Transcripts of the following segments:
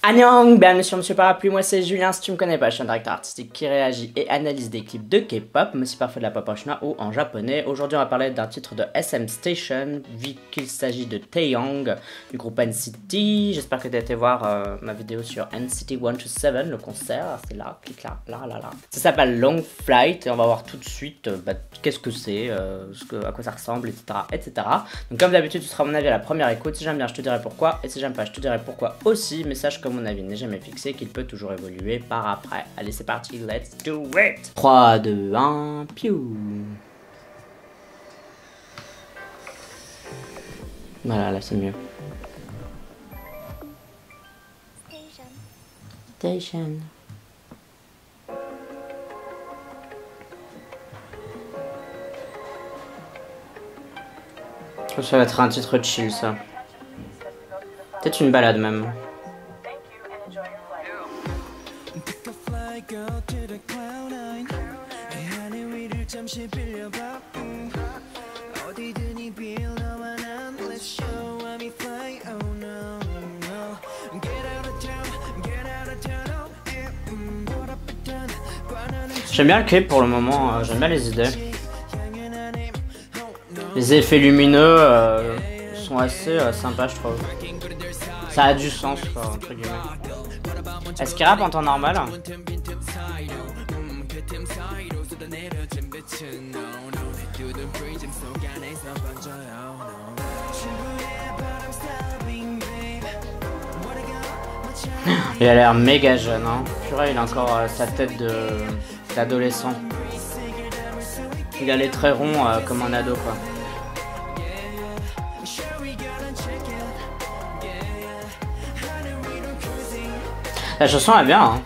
Annyeong, bienvenue sur Monsieur Parapluie, moi c'est Julien, si tu me connais pas, je suis un directeur artistique qui réagit et analyse des clips de K-pop, mais aussi parfois de la pop en chinois ou en japonais. Aujourd'hui on va parler d'un titre de SM Station, vu qu'il s'agit de Taeyong, du groupe NCT. J'espère que tu as été voir ma vidéo sur NCT 127, le concert, c'est là, clique là. Ça s'appelle Long Flight, et on va voir tout de suite qu'est-ce que c'est, à quoi ça ressemble, etc. Donc comme d'habitude, tu seras mon avis à la première écoute, si j'aime bien je te dirai pourquoi, et si j'aime pas je te dirai pourquoi aussi, mais sache que mon avis n'est jamais fixé, qu'il peut toujours évoluer par après. Allez, c'est parti, let's do it! 3, 2, 1, piou! Voilà, là c'est mieux. Station. Je pense que ça va être un titre chill, ça. Peut-être une balade même. J'aime bien le clip pour le moment, j'aime bien les idées. Les effets lumineux sont assez sympas, je trouve. Ça a du sens, quoi, entre guillemets. Est-ce qu'il rappe en temps normal? Il a l'air méga jeune, hein. Purée, il a encore sa tête d'adolescent. Il a les traits ronds comme un ado, quoi. La chanson est bien, hein.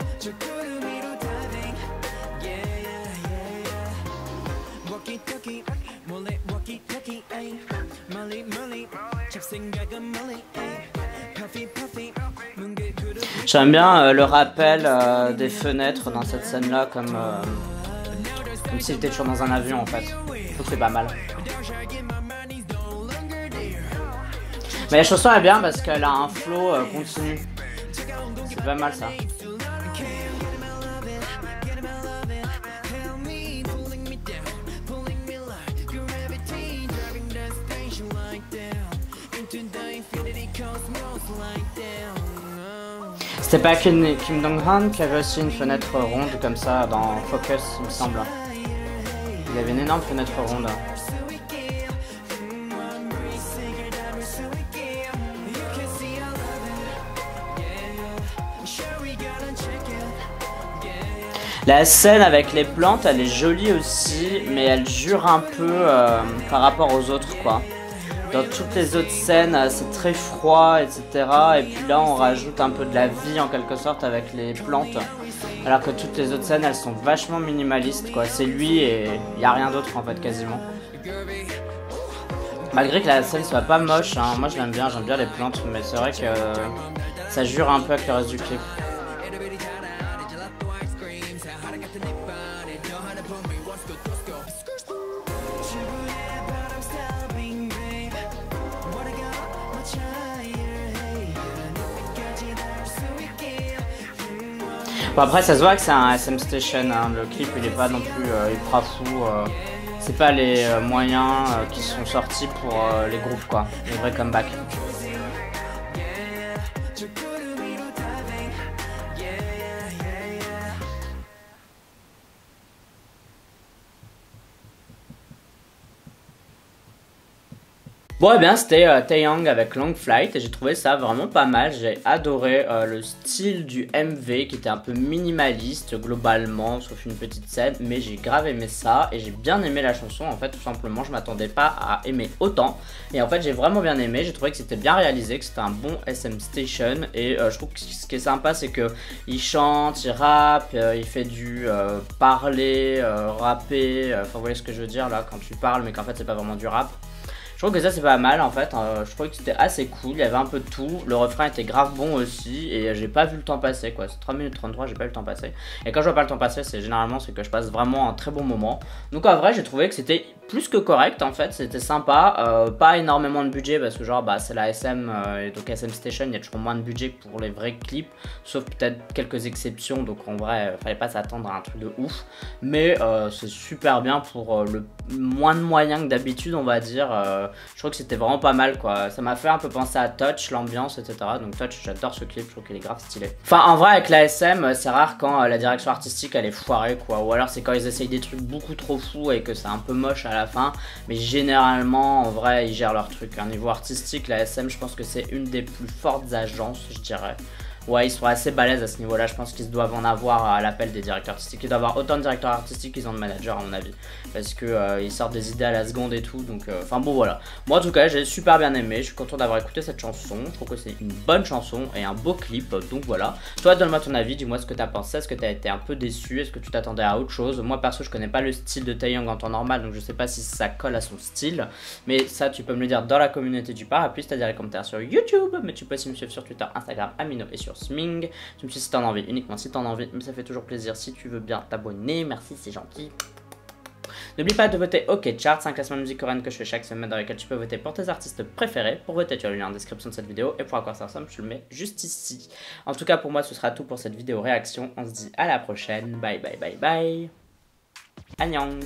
J'aime bien le rappel des fenêtres dans cette scène-là, comme s'il était toujours dans un avion en fait. Je trouve que c'est pas mal. Mais la chanson est bien parce qu'elle a un flow continu. C'est pas mal ça. C'était pas Kim Dong-han qui avait aussi une fenêtre ronde comme ça dans Focus, il me semble. Il avait une énorme fenêtre ronde. La scène avec les plantes, elle est jolie aussi, mais elle jure un peu par rapport aux autres, quoi. Dans toutes les autres scènes, c'est très froid, etc. Et puis là, on rajoute un peu de la vie, en quelque sorte, avec les plantes. Alors que toutes les autres scènes, elles sont vachement minimalistes, quoi. C'est lui et il n'y a rien d'autre, en fait, quasiment. Malgré que la scène soit pas moche, hein, moi je l'aime bien, j'aime bien les plantes, mais c'est vrai que ça jure un peu avec le reste du clip. Bon, après ça se voit que c'est un SM Station, hein. Le clip il est pas non plus ultra fou, c'est pas les moyens qui sont sortis pour les groupes, quoi, les vrais comebacks. Bon, et bien c'était Taeyong avec Long Flight et j'ai trouvé ça vraiment pas mal. J'ai adoré le style du MV qui était un peu minimaliste globalement, sauf une petite scène, mais j'ai grave aimé ça et j'ai bien aimé la chanson. En fait, tout simplement, je m'attendais pas à aimer autant et en fait, j'ai vraiment bien aimé. J'ai trouvé que c'était bien réalisé, que c'était un bon SM Station et je trouve que ce qui est sympa, c'est que il chante, il rappe, il fait du parler, rapper. Enfin, vous voyez ce que je veux dire là quand tu parles, mais qu'en fait, c'est pas vraiment du rap. Je trouve que ça c'est pas mal en fait, je trouvais que c'était assez cool, il y avait un peu de tout, le refrain était grave bon aussi et j'ai pas vu le temps passer quoi, c'est 3 minutes 33, j'ai pas vu le temps passer. Et quand je vois pas le temps passer, c'est généralement que je passe vraiment un très bon moment. Donc en vrai j'ai trouvé que c'était plus que correct en fait, c'était sympa, pas énormément de budget parce que genre bah c'est la SM et donc SM Station, il y a toujours moins de budget que pour les vrais clips, sauf peut-être quelques exceptions, donc en vrai fallait pas s'attendre à un truc de ouf, mais c'est super bien pour le moins de moyens que d'habitude on va dire. Je trouve que c'était vraiment pas mal quoi, ça m'a fait un peu penser à Touch, l'ambiance etc, donc Touch j'adore ce clip, je trouve qu'il est grave stylé. Enfin en vrai avec la SM c'est rare quand la direction artistique elle est foirée quoi, ou alors c'est quand ils essayent des trucs beaucoup trop fous et que c'est un peu moche à la fin, mais généralement en vrai ils gèrent leur truc. Un niveau artistique la SM je pense que c'est une des plus fortes agences je dirais. Ouais, ils sont assez balèzes à ce niveau-là. Je pense qu'ils doivent en avoir à l'appel des directeurs artistiques. Ils doivent avoir autant de directeurs artistiques qu'ils ont de managers, à mon avis. Parce que ils sortent des idées à la seconde et tout. Donc, enfin bon, voilà. Moi, en tout cas, j'ai super bien aimé. Je suis content d'avoir écouté cette chanson. Je trouve que c'est une bonne chanson et un beau clip. Donc voilà. Toi, donne-moi ton avis. Dis-moi ce que t'as pensé. Est-ce que t'as été un peu déçu? Est-ce que tu t'attendais à autre chose? Moi, perso, je connais pas le style de Taeyong en temps normal. Donc, je sais pas si ça colle à son style. Mais ça, tu peux me le dire dans la communauté du parapluie. C'est-à-dire les commentaires sur YouTube. Mais tu peux aussi me suivre sur Twitter, Instagram, Amino et sur Sming. Tu me suis si t'en as envie, uniquement si t'en as envie, mais ça fait toujours plaisir si tu veux bien t'abonner, merci c'est gentil. N'oublie pas de voter OK Chart, c'est un classement de musique coréenne que je fais chaque semaine dans lequel tu peux voter pour tes artistes préférés. Pour voter, tu as le lien en description de cette vidéo et pour à quoi ça ressemble, je le mets juste ici. En tout cas pour moi ce sera tout pour cette vidéo réaction, on se dit à la prochaine, bye bye bye bye. Annyeong.